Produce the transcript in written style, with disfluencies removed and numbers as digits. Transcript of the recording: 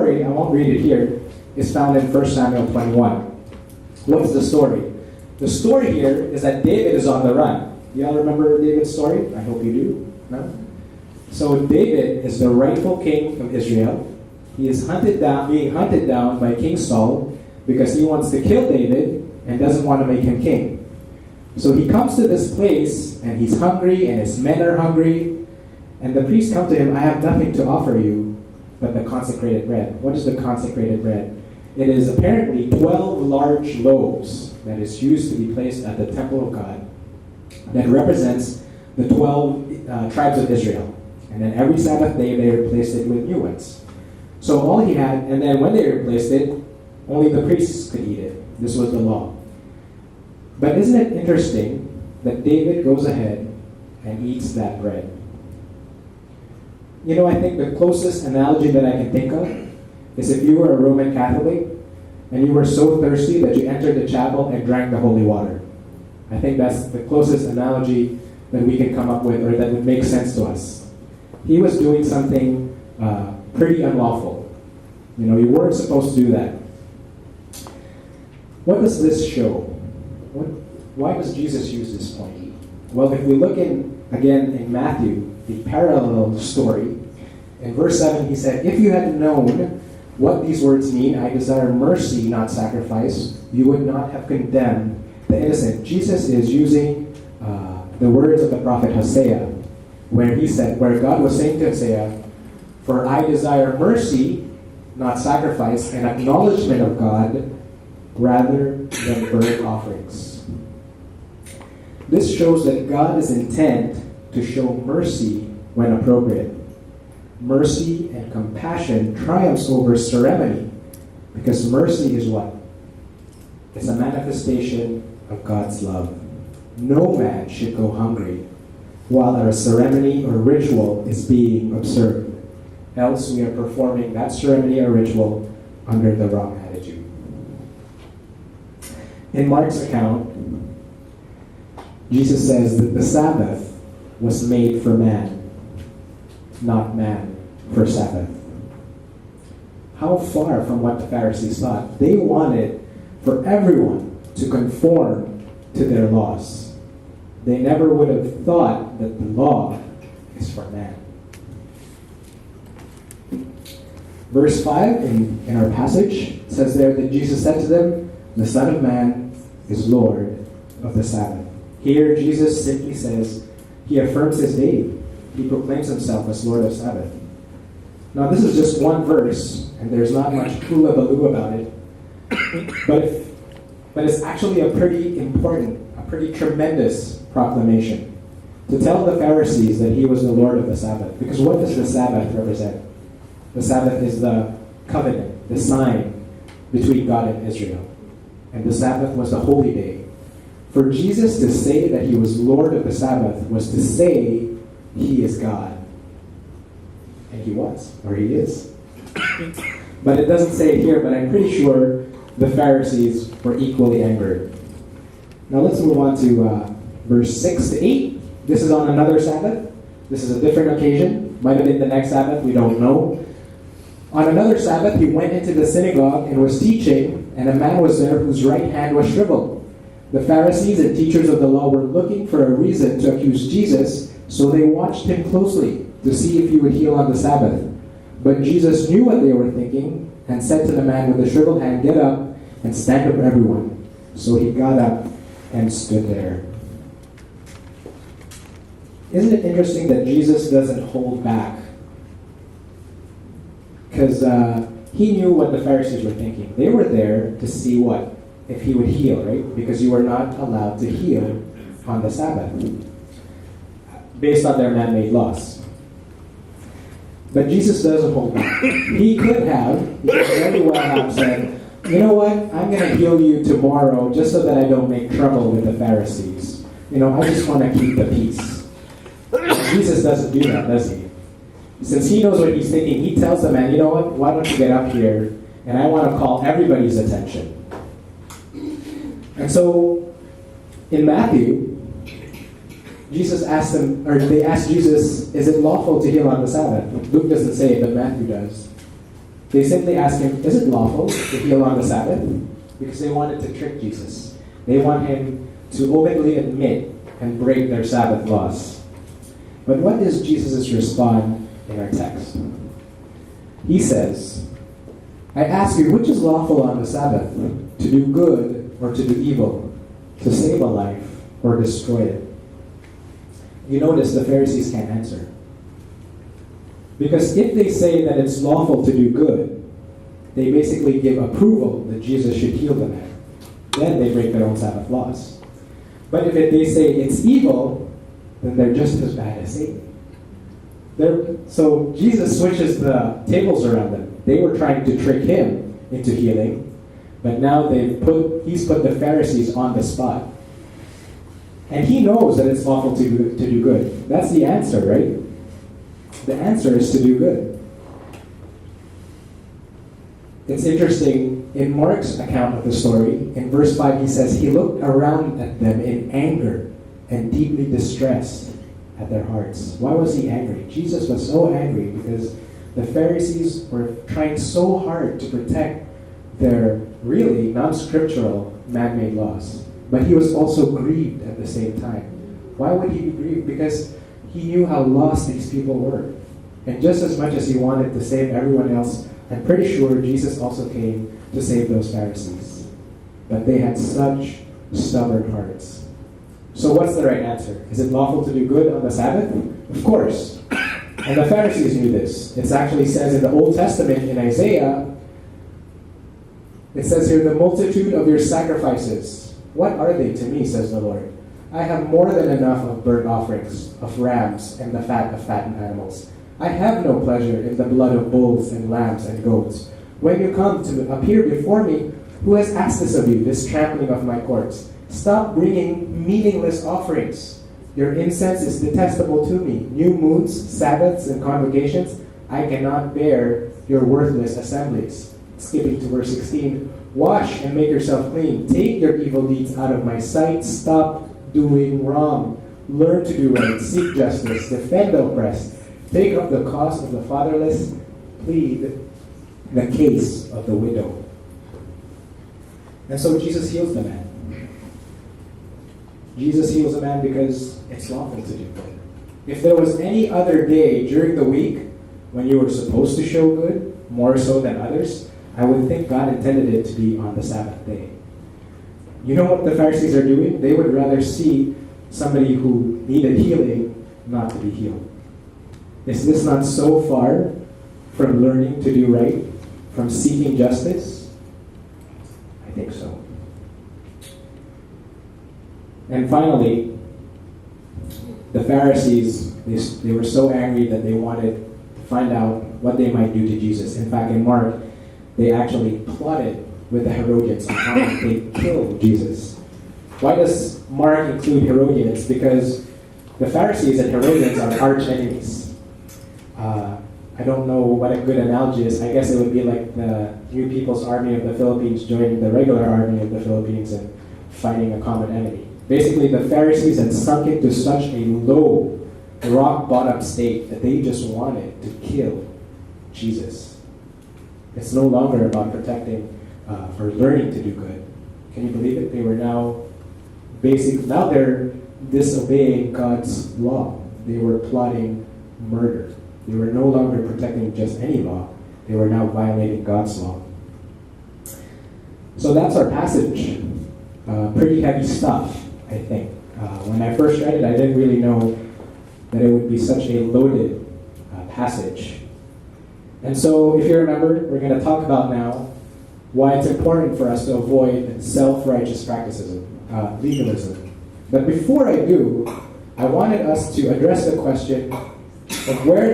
story, I won't read it here, is found in 1 Samuel 21. What's the story? The story here is that David is on the run. Y'all remember David's story? I hope you do. No? So David is the rightful king of Israel. He is being hunted down by King Saul because he wants to kill David and doesn't want to make him king. So he comes to this place and he's hungry and his men are hungry. And the priests come to him, I have nothing to offer you but the consecrated bread. What is the consecrated bread? It is apparently 12 large loaves that is used to be placed at the temple of God that represents the 12 tribes of Israel. And then every Sabbath day they replaced it with new ones. So all he had, and then when they replaced it, only the priests could eat it. This was the law. But isn't it interesting that David goes ahead and eats that bread? You know, I think the closest analogy that I can think of is if you were a Roman Catholic and you were so thirsty that you entered the chapel and drank the holy water. I think that's the closest analogy that we can come up with, or that would make sense to us. He was doing something pretty unlawful. You know, you weren't supposed to do that. What does this show? Why does Jesus use this point? Well, if we look again in Matthew, the parallel story, in verse 7 he said, if you had known what these words mean, I desire mercy, not sacrifice, you would not have condemned the innocent. Jesus is using the words of the prophet Hosea, where God was saying to Hosea, for I desire mercy, not sacrifice, and acknowledgement of God rather than burnt offerings. This shows that God is intent to show mercy when appropriate. Mercy and compassion triumphs over ceremony, because mercy is what? It's a manifestation of God's love. No man should go hungry while a ceremony or ritual is being observed. Else we are performing that ceremony or ritual under the wrong attitude. In Mark's account, Jesus says that the Sabbath was made for man, not man for Sabbath. How far from what the Pharisees thought. They wanted for everyone to conform to their laws. They never would have thought that the law is for man. Verse 5 in our passage says there that Jesus said to them, the Son of Man is Lord of the Sabbath. Here Jesus simply says, he affirms his deity. He proclaims himself as Lord of Sabbath. Now this is just one verse, and there's not much hula-baloo about it. But it's actually a pretty important, a pretty tremendous proclamation to tell the Pharisees that he was the Lord of the Sabbath. Because what does the Sabbath represent? The Sabbath is the covenant, the sign between God and Israel. And the Sabbath was the holy day. For Jesus to say that he was Lord of the Sabbath was to say he is God. And he was, or he is. But it doesn't say it here, but I'm pretty sure the Pharisees were equally angered. Now let's move on to verse 6 to 8. This is on another Sabbath. This is a different occasion. Might have been the next Sabbath, we don't know. On another Sabbath, he went into the synagogue and was teaching, and a man was there whose right hand was shriveled. The Pharisees and teachers of the law were looking for a reason to accuse Jesus, so they watched him closely to see if he would heal on the Sabbath. But Jesus knew what they were thinking and said to the man with the shriveled hand, get up and stand up everyone. So he got up and stood there. Isn't it interesting that Jesus doesn't hold back? Because he knew what the Pharisees were thinking. They were there to see what? If he would heal, right? Because you were not allowed to heal on the Sabbath, based on their man-made laws. But Jesus doesn't hold back. He could very well have said, you know what? I'm going to heal you tomorrow just so that I don't make trouble with the Pharisees. You know, I just want to keep the peace. Jesus doesn't do that, does he? Since he knows what he's thinking, he tells the man, you know what? Why don't you get up here? And I want to call everybody's attention. And so, in Matthew, Jesus asked them, or they asked Jesus, is it lawful to heal on the Sabbath? Luke doesn't say it, but Matthew does. They simply ask him, is it lawful to heal on the Sabbath? Because they wanted to trick Jesus. They want him to openly admit and break their Sabbath laws. But what is Jesus' response in our text? He says, I ask you, which is lawful on the Sabbath? To do good or to do evil? To save a life or destroy it? You notice the Pharisees can't answer. Because if they say that it's lawful to do good, they basically give approval that Jesus should heal the man. Then they break their own Sabbath laws. But if they say it's evil, then they're just as bad as Satan. So Jesus switches the tables around them. They were trying to trick him into healing, but now he's put the Pharisees on the spot. And he knows that it's lawful to do good. That's the answer, right? The answer is to do good. It's interesting, in Mark's account of the story, in verse 5 he says, he looked around at them in anger and deeply distressed at their hearts. Why was he angry? Jesus was so angry because the Pharisees were trying so hard to protect their really non-scriptural man-made laws. But he was also grieved at the same time. Why would he be grieved? Because he knew how lost these people were. And just as much as he wanted to save everyone else, I'm pretty sure Jesus also came to save those Pharisees. But they had such stubborn hearts. So what's the right answer? Is it lawful to do good on the Sabbath? Of course. And the Pharisees knew this. It actually says in the Old Testament, in Isaiah, it says here, the multitude of your sacrifices, what are they to me, says the Lord? I have more than enough of burnt offerings, of rams, and the fat of fattened animals. I have no pleasure in the blood of bulls and lambs and goats. When you come to appear before me, who has asked this of you, this trampling of my courts? Stop bringing meaningless offerings. Your incense is detestable to me. New moons, Sabbaths, and convocations, I cannot bear your worthless assemblies. Skipping to verse 16, wash and make yourself clean. Take your evil deeds out of my sight. Stop doing wrong. Learn to do right. Seek justice. Defend the oppressed. Take up the cause of the fatherless. Plead the case of the widow. And so Jesus heals the man. Jesus heals a man because it's lawful to do good. If there was any other day during the week when you were supposed to show good, more so than others, I would think God intended it to be on the Sabbath day. You know what the Pharisees are doing? They would rather see somebody who needed healing not to be healed. Is this not so far from learning to do right, from seeking justice? I think so. And finally, the Pharisees, they were so angry that they wanted to find out what they might do to Jesus. In fact, in Mark, they actually plotted with the Herodians on how they killed Jesus. Why does Mark include Herodians? Because the Pharisees and Herodians are arch enemies. I don't know what a good analogy is. I guess it would be like the New People's Army of the Philippines joining the regular army of the Philippines and fighting a common enemy. Basically, the Pharisees had sunk into such a low, rock-bottom state that they just wanted to kill Jesus. It's no longer about protecting or learning to do good. Can you believe it? They were now they're disobeying God's law. They were plotting murder. They were no longer protecting just any law. They were now violating God's law. So that's our passage. Pretty heavy stuff, I think. When I first read it, I didn't really know that it would be such a loaded passage. And so, if you remember, we're going to talk about now why it's important for us to avoid self-righteous practices, legalism. But before I do, I wanted us to address the question of where